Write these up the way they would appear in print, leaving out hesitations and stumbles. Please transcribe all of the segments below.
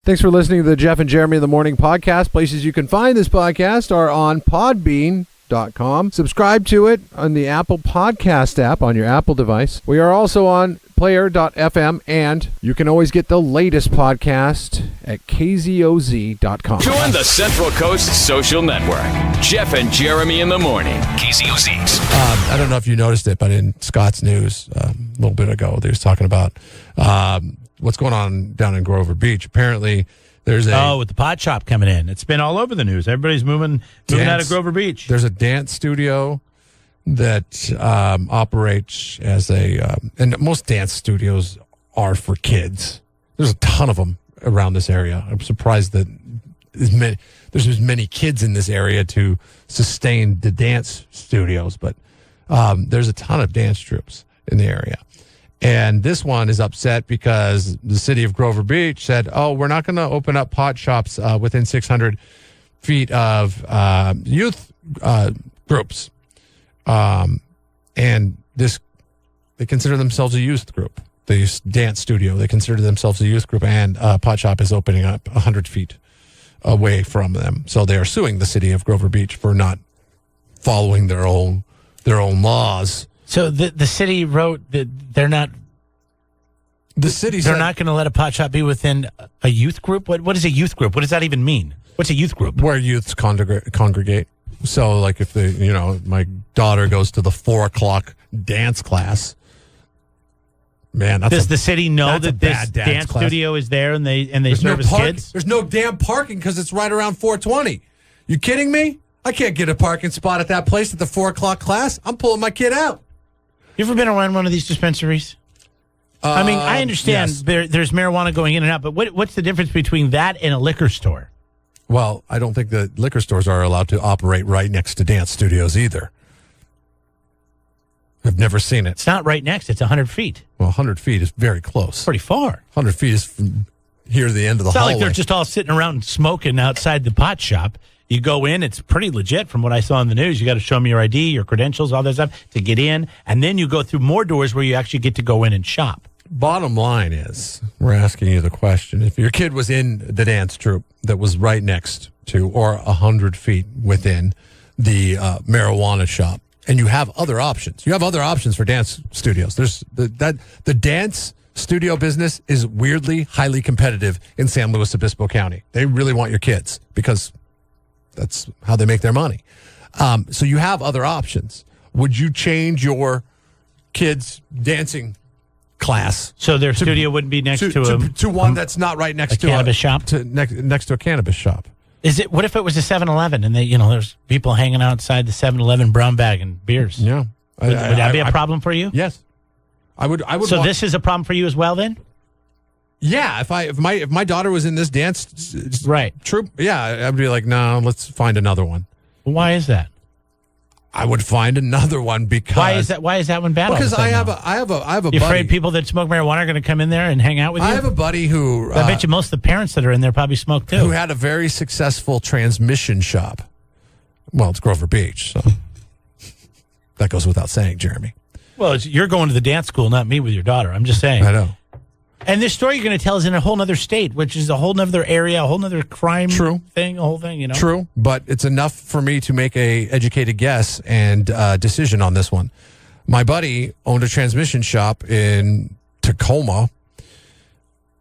Thanks for listening to the Jeff and Jeremy in the Morning podcast. Places you can find this podcast are on podbean.com. Subscribe to it on the Apple Podcast app on your Apple device. We are also on player.fm, and you can always get the latest podcast at kzoz.com. Join the Central Coast Social Network. Jeff and Jeremy in the Morning. KZOZ. I don't know if you noticed it, but in Scott's news a little bit ago, they was talking about what's going on down in Grover Beach. Apparently, there's with the pot shop coming in. It's been all over the news. Everybody's moving out of Grover Beach. There's a dance studio that operates as and most dance studios are for kids. There's a ton of them around this area. I'm surprised that there's as many kids in this area to sustain the dance studios, but there's a ton of dance troupes in the area. And this one is upset because the city of Grover Beach said, we're not going to open up pot shops within 600 feet of youth groups. And they consider themselves a youth group. The dance studio, they consider themselves a youth group, and pot shop is opening up 100 feet away from them. So they are suing the city of Grover Beach for not following their own laws. So the city wrote that they're not. The city they're not going to let a pot shop be within a youth group. What is a youth group? What does that even mean? What's a youth group? Where youths congregate. So, like, if my daughter goes to the 4:00 dance class, man, does the city know that this dance studio is there and they service kids? There's no damn parking because it's right around 420. You kidding me? I can't get a parking spot at that place at the 4:00 class. I'm pulling my kid out. You ever been around one of these dispensaries? I mean, I understand yes. There's marijuana going in and out, but what's the difference between that and a liquor store? Well, I don't think that liquor stores are allowed to operate right next to dance studios either. I've never seen it. It's not right next. It's 100 feet. Well, 100 feet is very close. Pretty far. 100 feet is from here to the end of the hallway. It's not like they're just all sitting around smoking outside the pot shop. You go in, it's pretty legit from what I saw in the news. You got to show them your ID, your credentials, all that stuff to get in. And then you go through more doors where you actually get to go in and shop. Bottom line is, we're asking you the question. If your kid was in the dance troupe that was right next to or 100 feet within the marijuana shop, and you have other options. You have other options for dance studios. There's the dance studio business is weirdly highly competitive in San Luis Obispo County. They really want your kids because that's how they make their money. So you have other options. Would you change your kids' dancing class? So their studio wouldn't be next to one that's not right next to cannabis shop? Next to a cannabis shop. What if it was a 7-Eleven and there's people hanging outside the 7-Eleven brown bag and beers? Yeah. Would that be a problem for you? Yes. I would. So this is a problem for you as well then? Yeah, if my daughter was in this dance troupe, yeah, I'd be like, no, let's find another one. Why is that? I would find another one because why is that one bad? Because I have a You buddy. afraid people that smoke marijuana are going to come in there and hang out with you? I have a buddy who I bet you most of the parents that are in there probably smoke too. Who had a very successful transmission shop. Well, it's Grover Beach, so that goes without saying, Jeremy. Well, you're going to the dance school, not me with your daughter. I'm just saying. I know. And this story you're going to tell is in a whole other state, which is a whole other area, a whole other crime thing, a whole thing, True, but it's enough for me to make a educated guess and decision on this one. My buddy owned a transmission shop in Tacoma.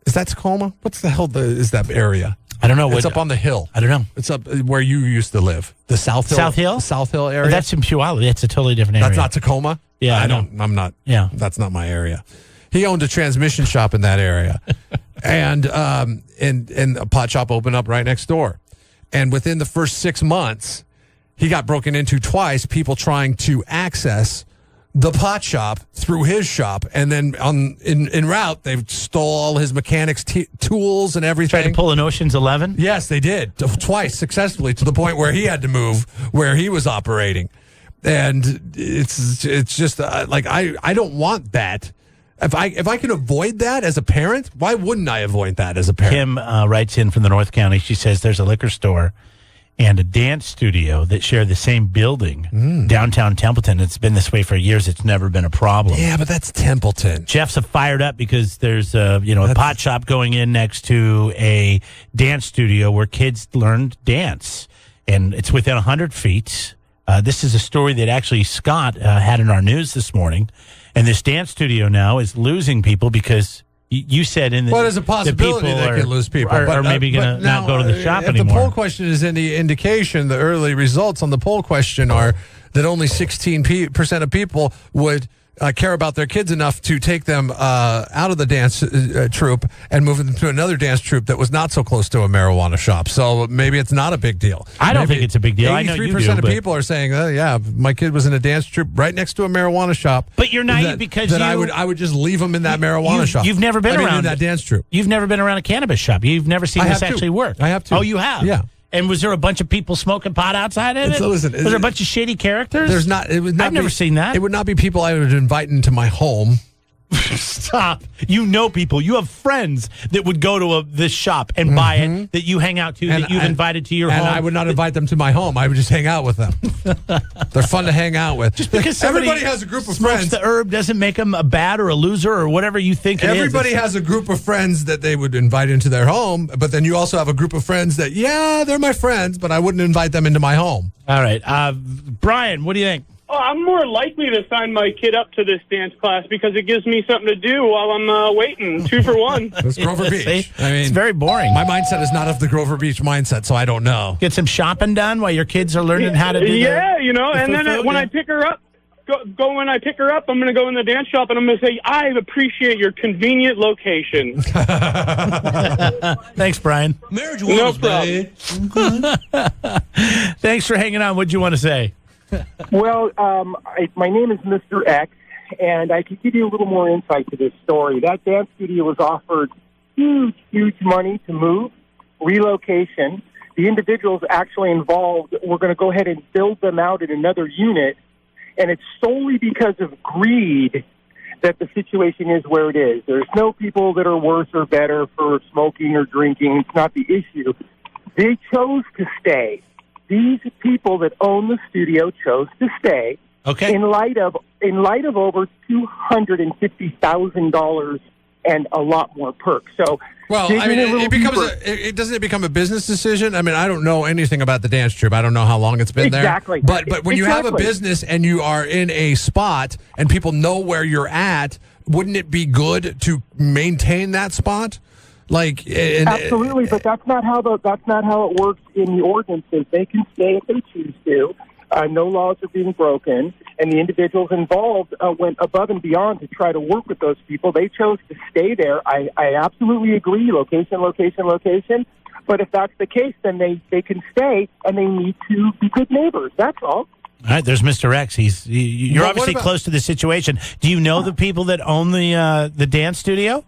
Is that Tacoma? What's the hell is that area? I don't know. It's up on the hill. I don't know. It's up where you used to live. The South Hill? South Hill? South Hill area? That's in Puyallup. That's a totally different area. That's not Tacoma? Yeah, I'm not. Yeah. That's not my area. He owned a transmission shop in that area, and a pot shop opened up right next door. And within the first 6 months, he got broken into twice. People trying to access the pot shop through his shop, and then en route they stole all his mechanics tools and everything. Tried to pull an Ocean's 11. Yes, they did twice successfully to the point where he had to move where he was operating, and it's just like I don't want that. If I can avoid that as a parent, why wouldn't I avoid that as a parent? Kim writes in from the North County. She says there's a liquor store and a dance studio that share the same building, downtown Templeton. It's been this way for years. It's never been a problem. Yeah, but that's Templeton. Jeff's fired up because there's a pot shop going in next to a dance studio where kids learned dance, and it's within 100 feet. This is a story that actually Scott had in our news this morning, and this dance studio now is losing people because you said in the there's a possibility the people they could lose people, are maybe going to not go to the shop anymore. If the poll question is any indication, the early results on the poll question are that only 16% of people would care about their kids enough to take them out of the dance troupe and move them to another dance troupe that was not so close to a marijuana shop. So maybe it's not a big deal. I don't think it's a big deal. I know you do. 83% of people are saying, yeah, my kid was in a dance troupe right next to a marijuana shop. But you're naive because I would just leave them in that marijuana shop. You've never been around in that dance troupe. You've never been around a cannabis shop. You've never seen this actually work. I have to. Oh, you have? Yeah. And was there a bunch of people smoking pot outside of it? Was there a bunch of shady characters? There's not. I've never seen that. It would not be people I would invite into my home. Stop. You know people. You have friends that would go to this shop and buy it, that you hang out to, that you've invited to your home. And I would not invite them to my home. I would just hang out with them. They're fun to hang out with. Just because everybody has a group of friends. The herb doesn't make them a bad or a loser or whatever you think it is. Everybody has a group of friends that they would invite into their home, but then you also have a group of friends that, they're my friends, but I wouldn't invite them into my home. All right. Brian, what do you think? Oh, I'm more likely to sign my kid up to this dance class because it gives me something to do while I'm waiting. 2 for 1. It's Grover Beach. I mean, it's very boring. My mindset is not of the Grover Beach mindset, so I don't know. Get some shopping done while your kids are learning how to do and then when I pick her up, when I pick her up, I'm going to go in the dance shop and I'm going to say, I appreciate your convenient location. Thanks, Brian. No problem. Thanks for hanging on. What'd you want to say? Well, my name is Mr. X, and I can give you a little more insight to this story. That dance studio was offered huge money to move, relocation. The individuals actually involved were going to go ahead and build them out in another unit, and it's solely because of greed that the situation is where it is. There's no people that are worse or better for smoking or drinking. It's not the issue. They chose to stay. These people that own the studio chose to stay in light of over $250,000 and a lot more perks. So, doesn't it become a business decision? I mean, I don't know anything about the dance troupe. I don't know how long it's been there. But when you have a business and you are in a spot and people know where you're at, wouldn't it be good to maintain that spot? Absolutely, but that's not how it works in the ordinances. They can stay if they choose to. No laws are being broken, and the individuals involved went above and beyond to try to work with those people. They chose to stay there. I absolutely agree. Location. But if that's the case, then they can stay, and they need to be good neighbors. That's all. All right, there's Mr. X. You're obviously close to the situation. Do you know the people that own the dance studio?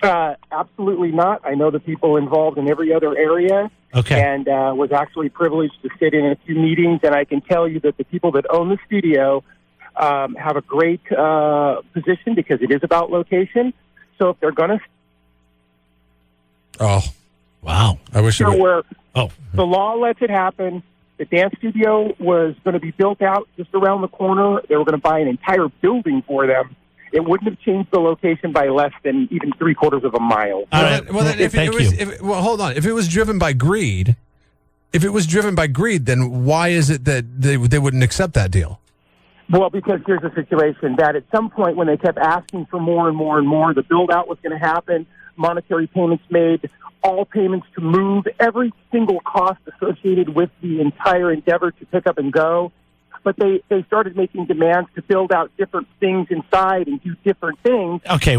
Absolutely not. I know the people involved in every other area, and was actually privileged to sit in a few meetings, and I can tell you that the people that own the studio have a great position because it is about location. So if they're going to... Oh, wow. I wish it would... The law lets it happen. The dance studio was going to be built out just around the corner. They were going to buy an entire building for them. It wouldn't have changed the location by less than even 3/4 of a mile. Hold on. If it was driven by greed, then why is it that they wouldn't accept that deal? Well, because here's the situation that at some point when they kept asking for more and more and more, the build out was going to happen, monetary payments made, all payments to move, every single cost associated with the entire endeavor to pick up and go. But they started making demands to build out different things inside and do different things. Okay,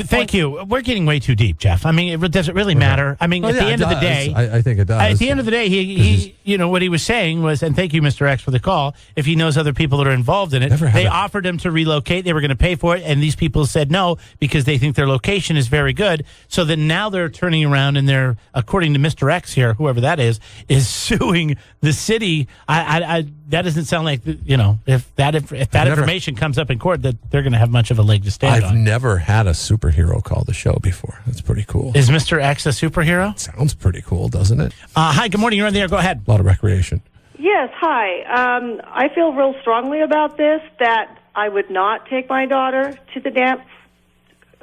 thank you. We're getting way too deep, Jeff. I mean, does it really matter? I mean, at the end of the day, I think it does. At the end of the day, he what he was saying was, and thank you, Mr. X, for the call. If he knows other people that are involved in it, they offered him to relocate. They were going to pay for it, and these people said no because they think their location is very good. So then now they're turning around and they're, according to Mr. X here, whoever that is suing the city. That doesn't sound like if that information comes up in court, that they're going to have much of a leg to stand on. I've never had a superhero call the show before. That's pretty cool. Is Mr. X a superhero? Sounds pretty cool, doesn't it? Hi, good morning. You're on the air. Go ahead. A lot of recreation. Yes, hi. I feel real strongly about this, that I would not take my daughter to the dance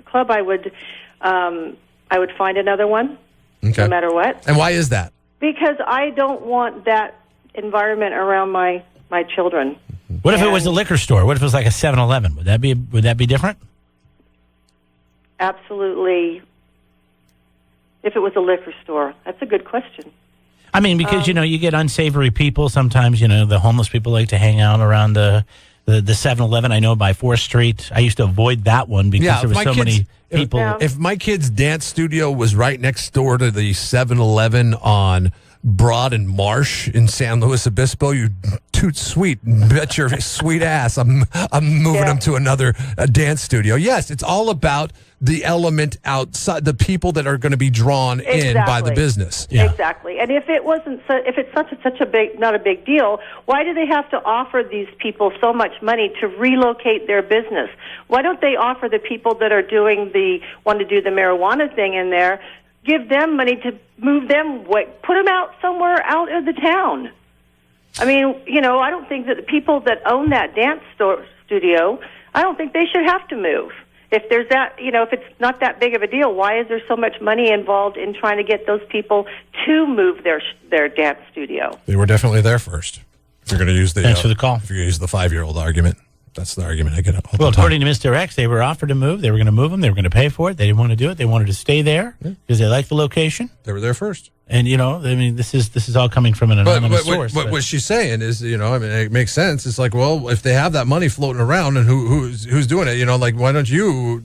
club. I would find another one, no matter what. And why is that? Because I don't want that environment around my children. What if it was a liquor store? What if it was like a 7-Eleven? Would that be different? Absolutely. If it was a liquor store, that's a good question. I mean, because you get unsavory people. Sometimes the homeless people like to hang out around the 7-Eleven. I know by 4th Street. I used to avoid that one because there was so many people. If my kid's dance studio was right next door to the 7-Eleven on Broad and Marsh in San Luis Obispo, you toot sweet, bet your sweet ass I'm moving them to another dance studio. Yes, it's all about the element outside, the people that are going to be drawn in by the business. Yeah. Exactly. And if it wasn't, if it's such a big, not a big deal, why do they have to offer these people so much money to relocate their business? Why don't they offer the people that are want to do the marijuana thing in there, give them money to move them, put them out somewhere out of the town? I mean, I don't think that the people that own that dance studio, I don't think they should have to move. If there's that, if it's not that big of a deal, why is there so much money involved in trying to get those people to move their dance studio? They were definitely there first. If you're going to use thanks for the call. If you're going to use the 5-year-old argument, that's the argument I get all the time. Well, according to Mr. X, they were offered to move. They were going to move them. They were going to pay for it. They didn't want to do it. They wanted to stay there because they liked the location. They were there first. And this is all coming from an anonymous source. But what she's saying is, it makes sense. It's like, well, if they have that money floating around, and who's doing it? Why don't you,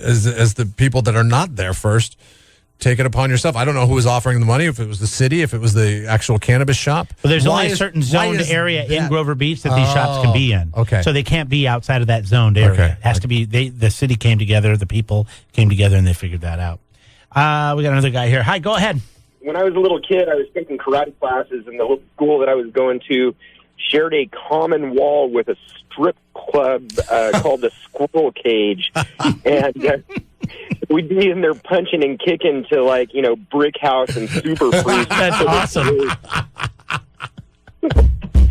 as the people that are not there first, take it upon yourself? I don't know who was offering the money. If it was the city, if it was the actual cannabis shop. Well, there's only a certain zoned area in Grover Beach that these shops can be in. Okay, so they can't be outside of that zoned area. Okay. It has to be. The city came together, the people came together, and they figured that out. We got another guy here. Hi, go ahead. When I was a little kid, I was taking karate classes, and the school that I was going to shared a common wall with a strip club called the Squirrel Cage. And we'd be in there punching and kicking to, Brick House and Super Freeze. That's awesome.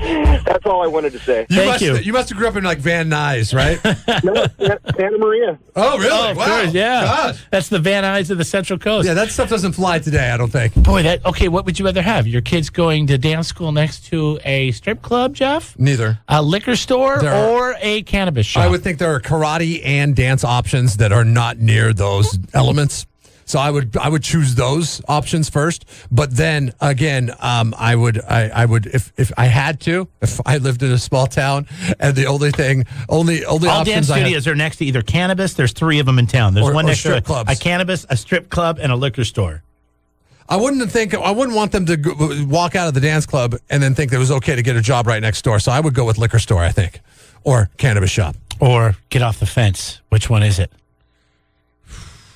That's all I wanted to say. Thank you. You must have grew up in Van Nuys, right? No, Santa Maria. Oh, really? Oh, of course, yeah. Gosh. That's the Van Nuys of the Central Coast. Yeah, that stuff doesn't fly today, I don't think. Boy, what would you rather have? Your kids going to dance school next to a strip club, Jeff? Neither. A liquor store or a cannabis shop? I would think there are karate and dance options that are not near those elements. So I would choose those options first, but then again, I would if I had to, if I lived in a small town, and the only all options dance studios are next to either cannabis. There's 3 of them in town. There's one next to a cannabis, a strip club, and a liquor store. I wouldn't want them to walk out of the dance club and then think it was okay to get a job right next door. So I would go with liquor store, I think, or cannabis shop, or get off the fence. Which one is it?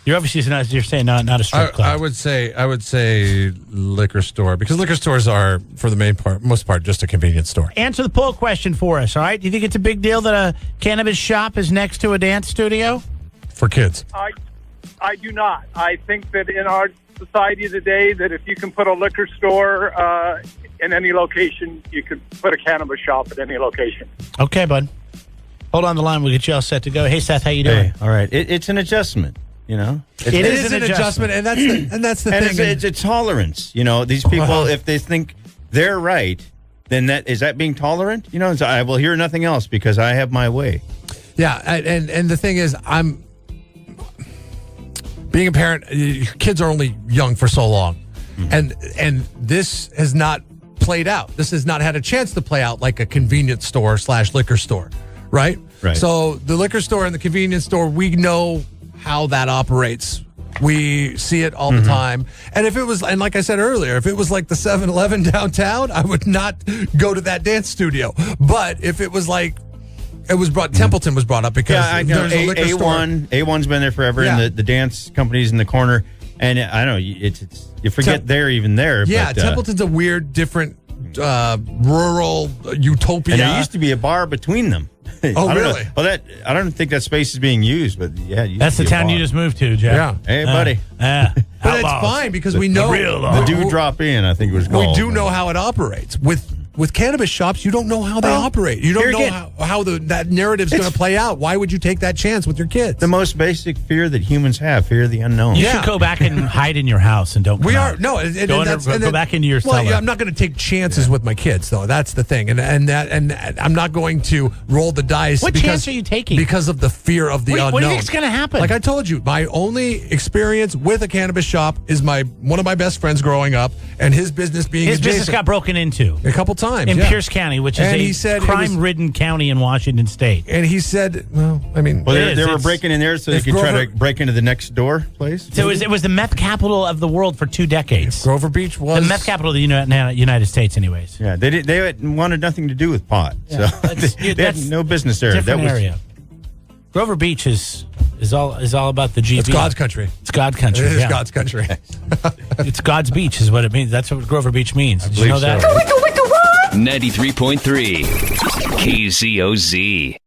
You're obviously you're saying not a strip club. I would say liquor store, because liquor stores are, for the most part, just a convenience store. Answer the poll question for us, all right? Do you think it's a big deal that a cannabis shop is next to a dance studio? For kids. I do not. I think that in our society today, that if you can put a liquor store in any location, you could put a cannabis shop at any location. Okay, bud. Hold on the line. We'll get you all set to go. Hey, Seth, how you doing? Hey, all right. It's an adjustment. It is an adjustment, and that's the thing. It's a tolerance. These people, if they think they're right, then is that being tolerant? I will hear nothing else because I have my way. Yeah, and the thing is, I'm being a parent. Your kids are only young for so long, and this has not played out. This has not had a chance to play out like a convenience store / liquor store, right? Right. So the liquor store and the convenience store, we know how that operates. We see it all the time. And if it was, and like I said earlier, if it was like the 7-Eleven downtown, I would not go to that dance studio. But if it was like, Templeton was brought up because there's a liquor store. A1's been there forever, and the dance company's in the corner. And I don't know, you forget they're even there. Yeah, but, Templeton's a weird, different rural utopia. And there used to be a bar between them. Oh, I don't really? know. Well, I don't think that space is being used, but yeah. That's the town you just moved to, Jeff. Yeah. Hey, buddy. But it's fine because we know The Dewdrop Inn, I think it was called. we do know how it operates. With cannabis shops, you don't know how they operate. You don't know how that narrative's going to play out. Why would you take that chance with your kids? The most basic fear that humans have, fear of the unknown. You should go back and hide in your house and don't come out. Go back into your cellar. Yeah, I'm not going to take chances with my kids, though. That's the thing. And I'm not going to roll the dice. What chance are you taking? Because of the fear of the unknown. What do you think's going to happen? Like I told you, my only experience with a cannabis shop is one of my best friends growing up, and his business being his business got broken into a couple times in Pierce County, which is a crime-ridden county in Washington State. And he said, well, I mean... Well, they were breaking in there so they could try to break into the next door place? So it was the meth capital of the world for 2 decades. Grover Beach was... The meth capital of the United States, anyways. Yeah, they wanted nothing to do with pot. Yeah, so they had no business there. Different area. Grover Beach is all about the GB. It's God's country. It's God's country. It is God's country. It's God's beach is what it means. That's what Grover Beach means. Did you know that? 93.3 KZOZ.